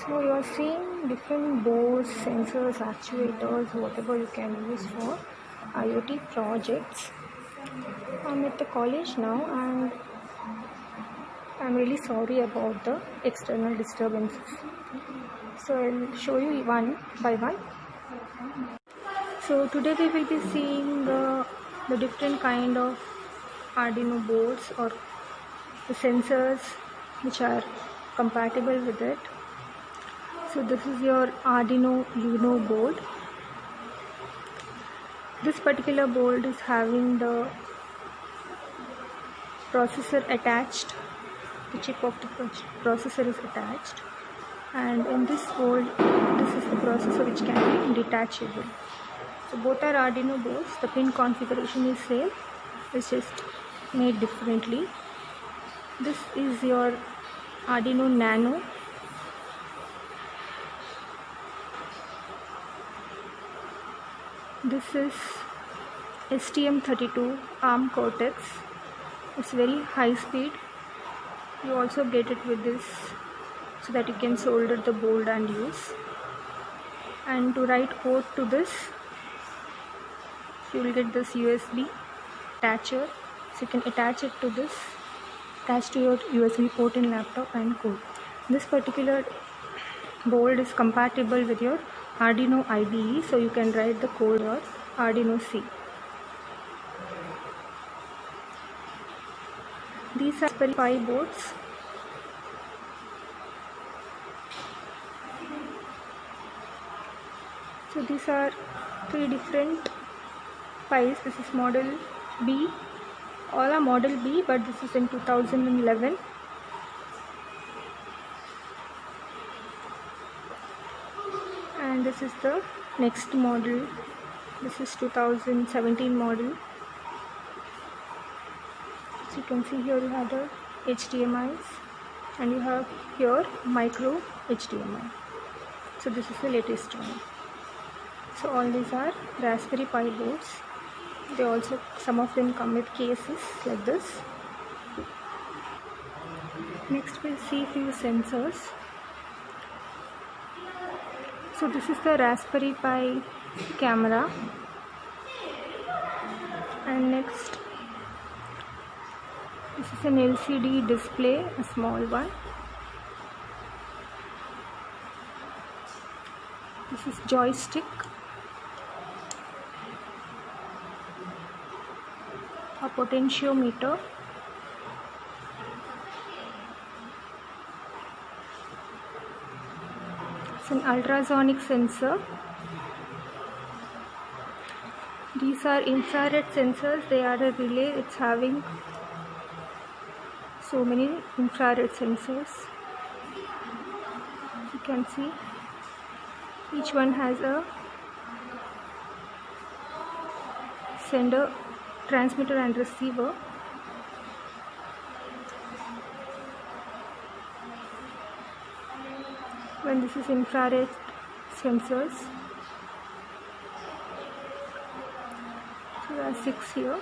So you are seeing different boards, sensors, actuators, whatever you can use for IoT projects. I'm at the college now and I'm really sorry about the external disturbances. So I'll show you one by one. So today we will be seeing the different kind of Arduino boards or the sensors which are compatible with it. So this is your Arduino Uno board. This particular board is having the processor attached. The chip of the processor is attached, and in this board, this is the processor which can be detachable. So both are Arduino boards. The pin configuration is same. It's just made differently. This is your Arduino Nano. This is STM32 ARM Cortex. It's very high speed. You also get it with this so that you can solder the board and use. And to write code to this, you will get this USB attacher. So you can attach it to this, attach to your USB port in laptop and code. This particular board is compatible with your Arduino IDE, so you can write the code or Arduino C. These are Raspberry Pi boards. So these are three different Pis. This is model B. All are model B, but this is in 2011. And this is the next model. This is 2017 model. So you can see here you have the HDMIs and you have here micro HDMI. So this is the latest one. So all these are Raspberry Pi boards. They also, some of them come with cases like this. Next we'll see few sensors. So this is the Raspberry Pi camera, and next this is an LCD display, a small one. This is joystick, a potentiometer, it's an ultrasonic sensor. These are infrared sensors. They are a relay. It's having so many infrared sensors. You can see each one has a sender, transmitter and receiver. When this is infrared sensors. So there are 6 here.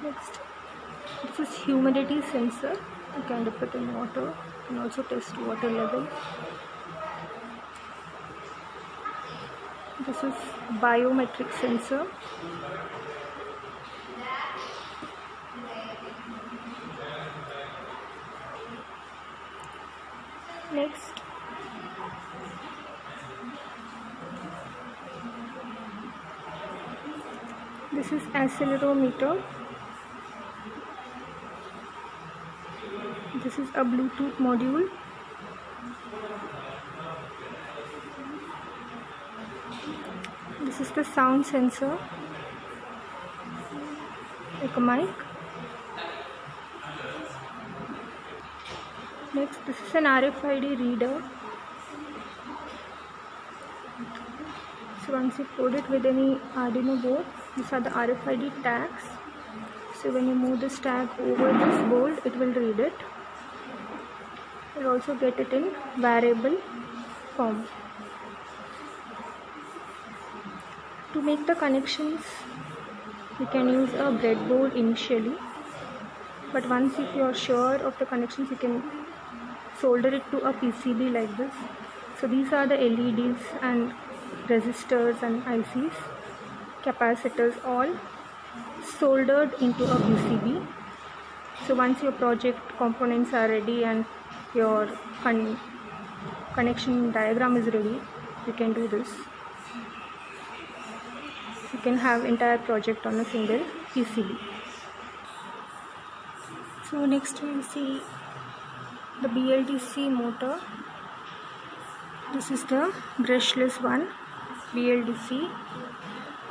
Next, this is humidity sensor. You can dip it in water and also test water level. This is biometric sensor. Next, this is accelerometer. This is a Bluetooth module. This is the sound sensor, like a mic. Next, this is an RFID reader. So once you code it with any Arduino board, these are the RFID tags. So when you move this tag over this board, it will read it. You'll also get it in variable form. To make the connections, you can use a breadboard initially, but once if you are sure of the connections, you can solder it to a PCB like this. So these are the LEDs and resistors and ICs, capacitors, all soldered into a PCB. So once your project components are ready and your connection diagram is ready, you can do this. You can have entire project on a single PCB. So next we will see the BLDC motor. This is the brushless one, BLDC,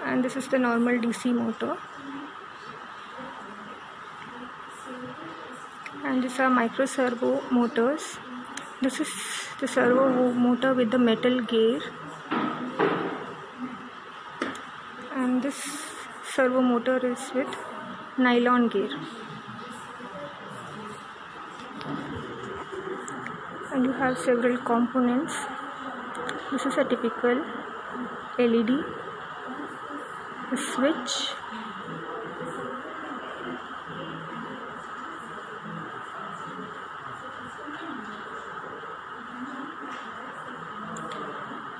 and this is the normal DC motor. And these are micro servo motors. This is the servo motor with the metal gear, and this servo motor is with nylon gear. And you have several components. This is a typical LED, a switch,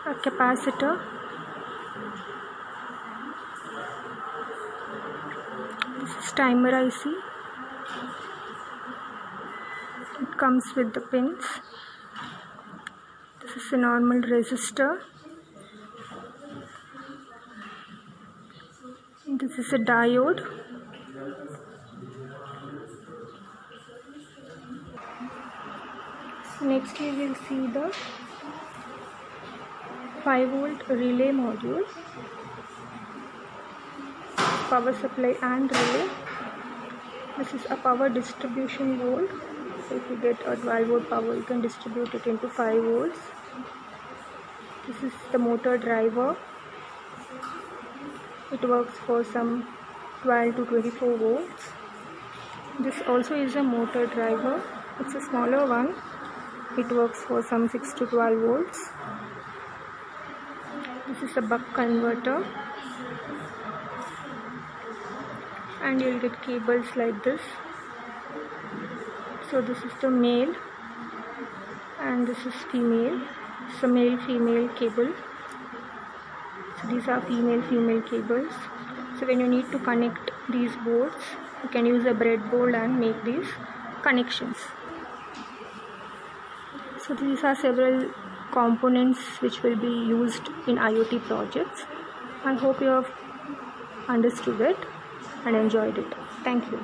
a capacitor, this is timer IC. It comes with the pins. This is a normal resistor. This is a diode. Next we will see the 5-volt relay module, power supply and relay. This is a power distribution board. So if you get a 12-volt power, you can distribute it into 5 volts. This is the motor driver. It works for some 12 to 24 volts. This also is a motor driver. It's a smaller one. It works for some 6 to 12 volts. This is a buck converter. And you'll get cables like this. So this is the male and this is female. So male-female cable. So these are female-female cables. So when you need to connect these boards, you can use a breadboard and make these connections. So these are several components which will be used in IoT projects. I hope you have understood it and enjoyed it. Thank you.